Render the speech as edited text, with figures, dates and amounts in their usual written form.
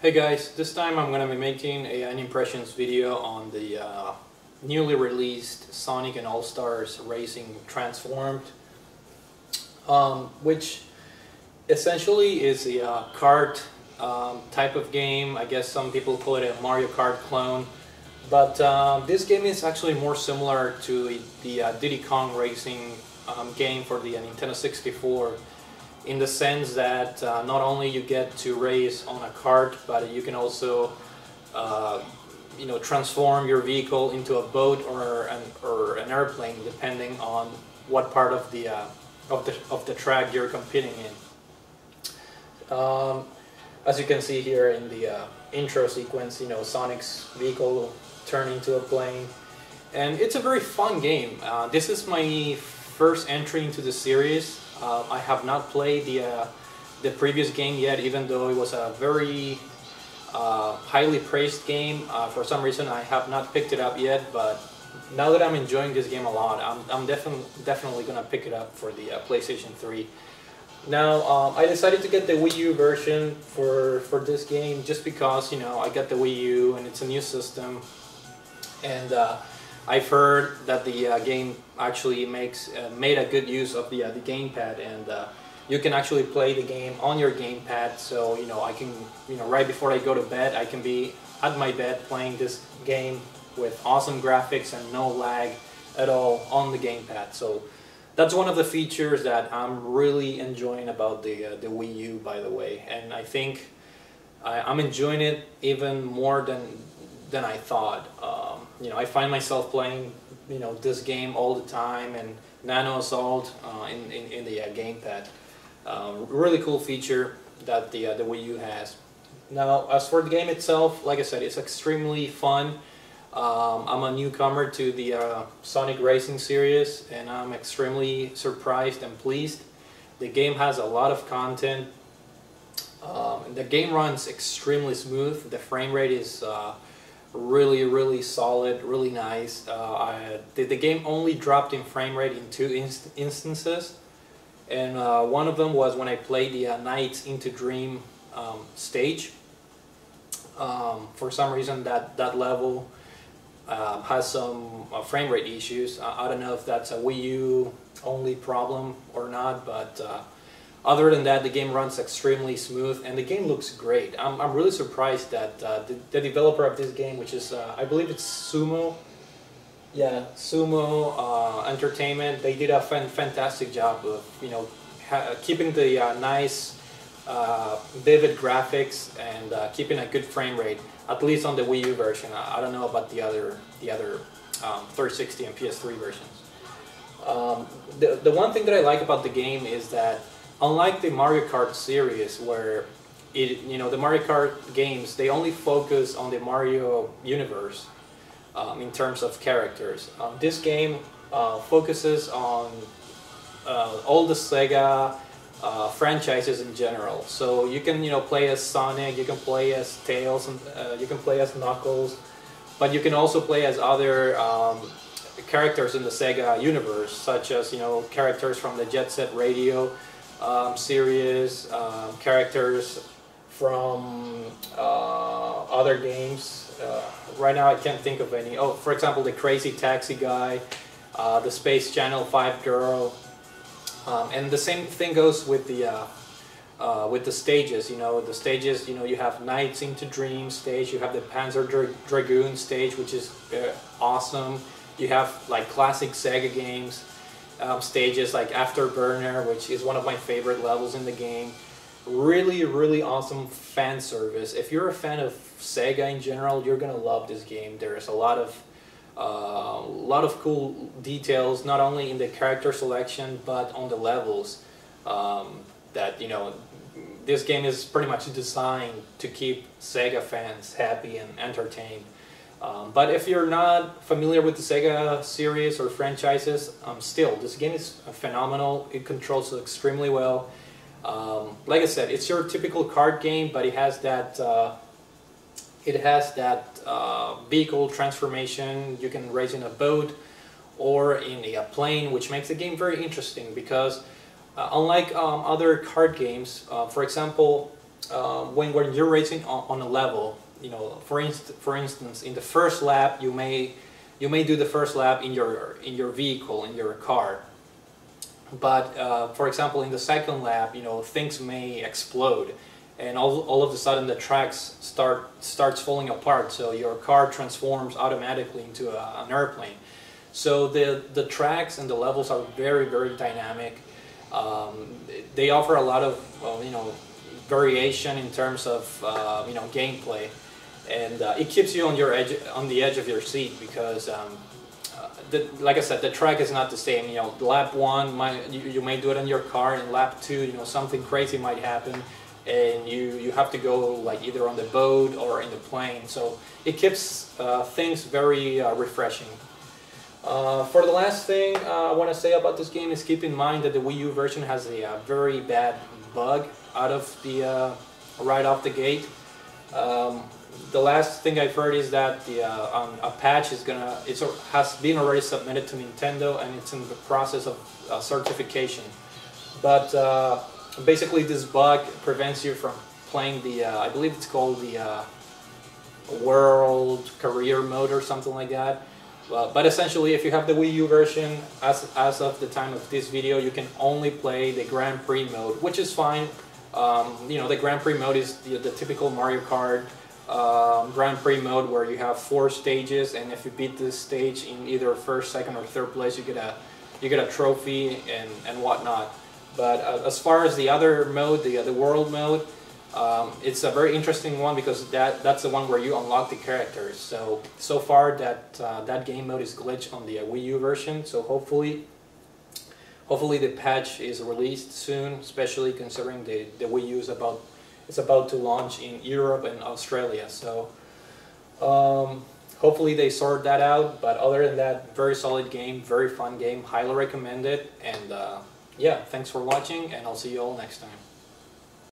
Hey guys, this time I'm going to be making an impressions video on the newly released Sonic and All-Stars Racing Transformed, which essentially is a kart type of game. I guess some people call it a Mario Kart clone, but this game is actually more similar to the Diddy Kong Racing game for the Nintendo 64. In the sense that not only you get to race on a kart, but you can also transform your vehicle into a boat or an airplane, depending on what part of the track you're competing in. As you can see here in the intro sequence, Sonic's vehicle turned into a plane, and it's a very fun game. This is my first entry into the series. I have not played the previous game yet, even though it was a very highly praised game. For some reason I have not picked it up yet, but now that I'm enjoying this game a lot, I'm definitely gonna pick it up for the PlayStation 3. Now I decided to get the Wii U version for this game just because I got the Wii U and it's a new system, and I've heard that the game actually made a good use of the gamepad, and you can actually play the game on your gamepad. So I can right before I go to bed, I can be at my bed playing this game with awesome graphics and no lag at all on the gamepad. So that's one of the features that I'm really enjoying about the Wii U, by the way, and I think I'm enjoying it even more than I thought. I find myself playing this game all the time, and Nano Assault in the gamepad. Really cool feature that the Wii U has. Now, as for the game itself, like I said, it's extremely fun. I'm a newcomer to the Sonic Racing series, and I'm extremely surprised and pleased. The game has a lot of content. The game runs extremely smooth. The frame rate is really solid, really nice. The game only dropped in frame rate in two instances, and one of them was when I played the Nights into Dream stage. For some reason that level has some frame rate issues. I don't know if that's a Wii U only problem or not, but other than that, the game runs extremely smooth, and the game looks great. I'm really surprised that the developer of this game, which is I believe it's Sumo, yeah, Sumo Entertainment, they did a fantastic job of keeping the nice vivid graphics and keeping a good frame rate, at least on the Wii U version. I don't know about the other 360 and PS3 versions. The one thing that I like about the game is that, unlike the Mario Kart series, where the Mario Kart games, they only focus on the Mario universe in terms of characters. This game focuses on all the Sega franchises in general. So you can play as Sonic, you can play as Tails, and you can play as Knuckles, but you can also play as other characters in the Sega universe, such as characters from the Jet Set Radio series, characters from other games. Right now I can't think of any. Oh, for example, the Crazy Taxi guy, the Space Channel 5 girl, and the same thing goes with the stages. The stages. You have Nights into Dream stage. You have the Panzer Dragoon stage, which is awesome. You have like classic Sega games. Stages like Afterburner, which is one of my favorite levels in the game. Really awesome fan service. If you're a fan of Sega in general, you're gonna love this game. There's a lot of cool details, not only in the character selection but on the levels. That this game is pretty much designed to keep Sega fans happy and entertained. But if you're not familiar with the Sega series or franchises, still, this game is phenomenal. It controls extremely well. Like I said, it's your typical kart game, but it has that vehicle transformation. You can race in a boat or in a plane, which makes the game very interesting because unlike other kart games, for example, when you're racing on a level, you know, for instance, in the first lap, you may do the first lap in your vehicle, in your car. But for example, in the second lap, you know, things may explode, and all of a sudden the tracks starts falling apart. So your car transforms automatically into an airplane. So the tracks and the levels are very, very dynamic. They offer a lot of you know, variation in terms of you know, gameplay, and it keeps you on the edge of your seat, because like I said, the track is not the same. You know, lap one, you may do it in your car, and lap two, you know, something crazy might happen, and you have to go like either on the boat or in the plane. So it keeps things very refreshing. For the last thing I want to say about this game is keep in mind that the Wii U version has a very bad bug out of the right off the gate. The last thing I've heard is that a patch has been already submitted to Nintendo, and it's in the process of certification. But basically, this bug prevents you from playing the I believe it's called the World Career Mode or something like that. But essentially, if you have the Wii U version, as of the time of this video, you can only play the Grand Prix mode, which is fine. You know, the Grand Prix mode is the typical Mario Kart Grand Prix mode, where you have 4 stages, and if you beat this stage in either first, second, or third place, you get a trophy and whatnot. But as far as the other mode, the World mode, it's a very interesting one, because that's the one where you unlock the characters. So far that game mode is glitched on the Wii U version. So hopefully the patch is released soon, especially considering the Wii U is about to launch in Europe and Australia. So hopefully they sort that out. But other than that, very solid game, very fun game, highly recommend it. And yeah, thanks for watching, and I'll see you all next time.